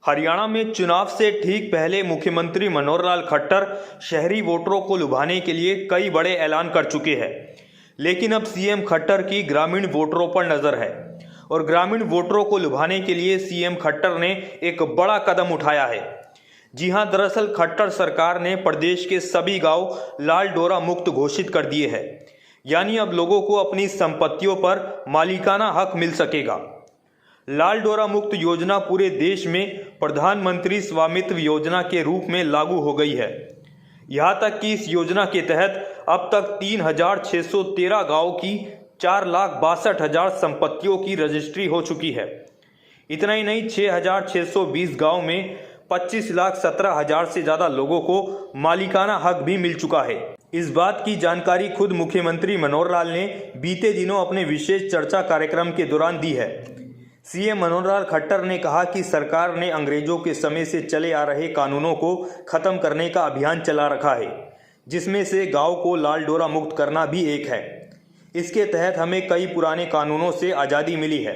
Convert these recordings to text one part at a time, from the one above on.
हरियाणा में चुनाव से ठीक पहले मुख्यमंत्री मनोहर लाल खट्टर शहरी वोटरों को लुभाने के लिए कई बड़े ऐलान कर चुके हैं। लेकिन अब सीएम खट्टर की ग्रामीण वोटरों पर नजर है और ग्रामीण वोटरों को लुभाने के लिए सीएम खट्टर ने एक बड़ा कदम उठाया है। जी हां, दरअसल खट्टर सरकार ने प्रदेश के सभी गांव लाल डोरा मुक्त घोषित कर दिए हैं। यानी अब लोगों को अपनी संपत्तियों पर मालिकाना हक मिल सकेगा। लाल डोरा मुक्त योजना पूरे देश में प्रधानमंत्री स्वामित्व योजना के रूप में लागू हो गई है। यहां तक कि इस योजना के तहत अब तक 3,613 गांव की 4,62,000 संपत्तियों की रजिस्ट्री हो चुकी है। इतना ही नहीं, 6,620 गांव में 25,17,000 से ज्यादा लोगों को मालिकाना हक भी मिल चुका है। इस बात की जानकारी खुद मुख्यमंत्री मनोहर लाल ने बीते दिनों अपने विशेष चर्चा कार्यक्रम के दौरान दी है। सीएम मनोहर लाल खट्टर ने कहा कि सरकार ने अंग्रेजों के समय से चले आ रहे कानूनों को खत्म करने का अभियान चला रखा है, जिसमें से गांव को लाल डोरा मुक्त करना भी एक है। इसके तहत हमें कई पुराने कानूनों से आज़ादी मिली है।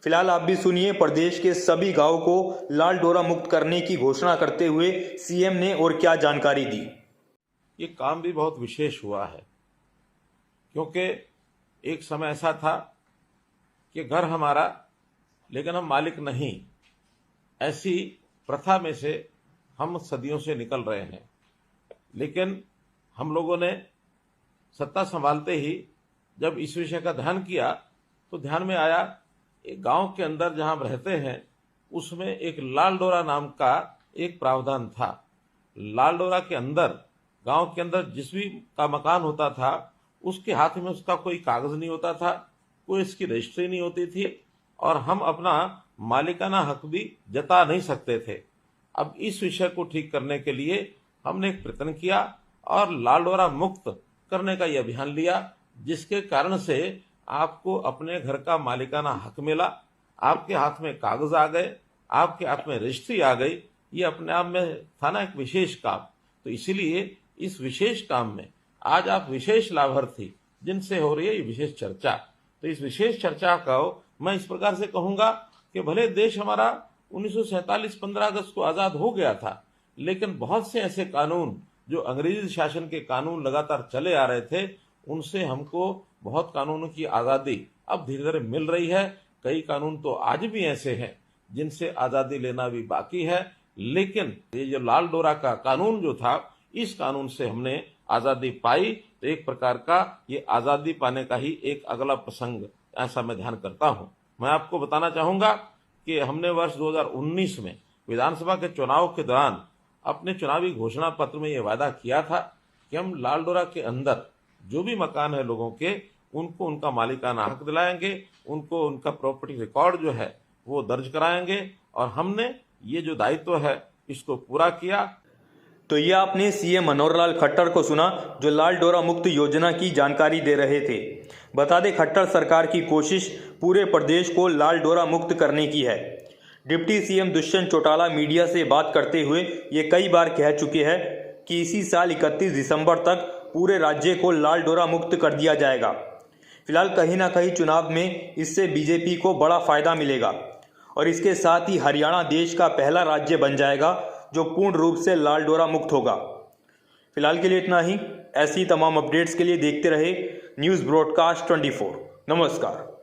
फिलहाल आप भी सुनिए प्रदेश के सभी गांव को लाल डोरा मुक्त करने की घोषणा करते हुए सीएम ने और क्या जानकारी दी। ये काम भी बहुत विशेष हुआ है, क्योंकि एक समय ऐसा था कि घर हमारा लेकिन हम मालिक नहीं, ऐसी प्रथा में से हम सदियों से निकल रहे हैं। लेकिन हम लोगों ने सत्ता संभालते ही जब इस विषय का ध्यान किया तो ध्यान में आया एक गांव के अंदर जहां हम रहते हैं उसमें एक लाल डोरा नाम का एक प्रावधान था। लाल डोरा के अंदर गांव के अंदर जिस भी का मकान होता था उसके हाथ में उसका कोई कागज नहीं होता था, कोई इसकी रजिस्ट्री नहीं होती थी और हम अपना मालिकाना हक भी जता नहीं सकते थे। अब इस विषय को ठीक करने के लिए हमने एक प्रयत्न किया और लाल डोरा मुक्त करने का यह अभियान लिया, जिसके कारण से आपको अपने घर का मालिकाना हक मिला, आपके हाथ में कागज आ गए, आपके हाथ में रजिस्ट्री आ गई। ये अपने आप में था ना एक विशेष काम। तो इसीलिए इस विशेष काम में आज आप विशेष लाभार्थी जिनसे हो रही है ये विशेष चर्चा। तो इस विशेष चर्चा का मैं इस प्रकार से कहूंगा कि भले देश हमारा 1947 15 अगस्त को आजाद हो गया था, लेकिन बहुत से ऐसे कानून जो अंग्रेजी शासन के कानून लगातार चले आ रहे थे, उनसे हमको बहुत कानूनों की आजादी अब धीरे धीरे मिल रही है। कई कानून तो आज भी ऐसे हैं जिनसे आजादी लेना भी बाकी है, लेकिन ये जो लाल डोरा का कानून जो था, इस कानून से हमने आजादी पाई। तो एक प्रकार का ये आजादी पाने का ही एक अगला प्रसंग ऐसा मैं ध्यान करता हूं। मैं आपको बताना चाहूंगा कि हमने वर्ष 2019 में विधानसभा के चुनाव के दौरान अपने चुनावी घोषणा पत्र में यह वादा किया था कि हम लाल डोरा के अंदर जो भी मकान है लोगों के, उनको उनका मालिकाना हक दिलाएंगे, उनको उनका प्रॉपर्टी रिकॉर्ड जो है वो दर्ज कराएंगे और हमने ये जो दायित्व है इसको पूरा किया। तो ये आपने सीएम मनोहर लाल खट्टर को सुना, जो लाल डोरा मुक्त योजना की जानकारी दे रहे थे। बता दें, खट्टर सरकार की कोशिश पूरे प्रदेश को लाल डोरा मुक्त करने की है। Deputy CM Dushyant Chautala media से बात करते हुए ये कई बार कह चुके हैं कि इसी साल 31 दिसंबर तक पूरे राज्य को लाल डोरा मुक्त कर दिया जाएगा। फिलहाल कहीं ना कहीं चुनाव में इससे बीजेपी को बड़ा फायदा मिलेगा और इसके साथ ही हरियाणा देश का पहला राज्य बन जाएगा जो पूर्ण रूप से लाल डोरा मुक्त होगा। फिलहाल के लिए इतना ही। ऐसी तमाम अपडेट्स के लिए देखते रहे न्यूज़ ब्रॉडकास्ट 24। नमस्कार।